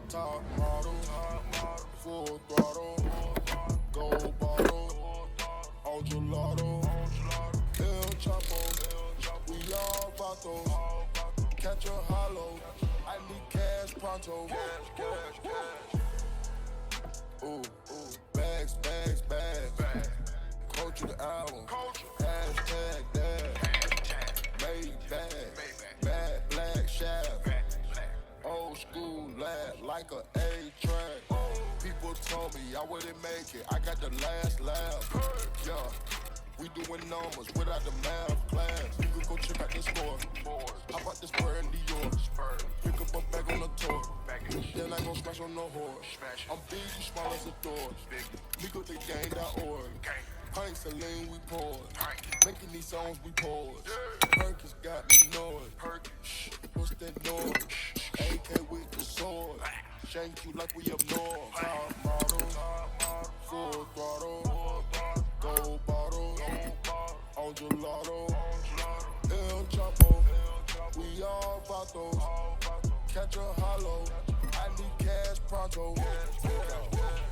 Top model, full throttle, gold bottle, all gelato, El Chapo, we all vatos, catch a hollow, I need cash pronto. Ooh, bags, bags, bags, coach of the album, hashtag that, made bad, bad black shaft. Old school lad, like a A-track. People told me I wouldn't make it, I got the last laugh. Yeah, we doing numbers without the math class. You could go check out the score. How about this Spur in Dior? Pick up a bag on the tour. Then I gon' smash on the horse. I'm big, you small as a door. Legal the game.org. Pints of lean, we pour. Making these songs, we pause. Perkins got me noise. Shh, what's that noise? AK with the sword. Shank you like we up north. Top model, full throttle, gold bottle, on gelato, El Chapo, we all vatos, catch a hollow, I need cash pronto.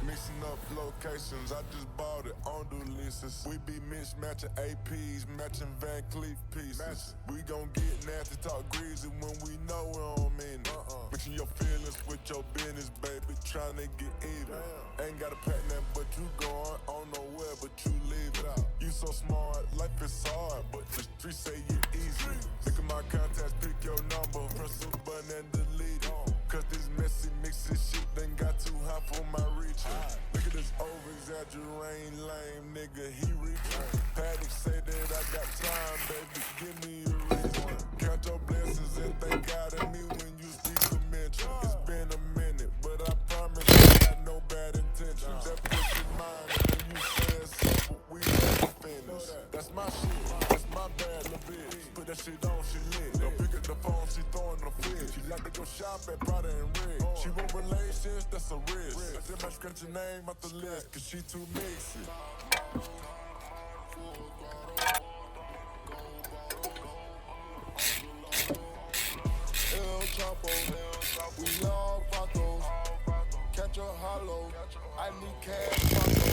Mixing up locations, I just bought it on Ulysses. We be mismatching APs, matching Van Cleef pieces. We gon' get nasty, talk greasy when we know we don't mean it. Mixing your feelings with your business, baby, tryna get even. Ain't got a pack nothing but you going on nowhere, but you leave it. You so smart, life is hard, but the streets say you easy. Look at my contacts, pick your number, press the button and delete it. Cause this messy mixing shit done got too hot for my reach. Look at this over-exaggerating lame nigga, he reaching. Paddock say that I got time, baby, give me a reason. Count your blessings and thank God of me when you speak a mention. It's been a minute, but I promise I got no bad intentions. That pussy mine, and when you say it's simple, we never finish. That's my shit, that's my bad little bitch. Put that shit on, she lit. Don't pick up the phone, she throwing the fridge. She like to go shop at Prada and Rig. She want relations, that's a risk. I said my scratch your name out the list, cause she too mixy. El Chapo, we all vatos, catch a hollow, I need cash pronto.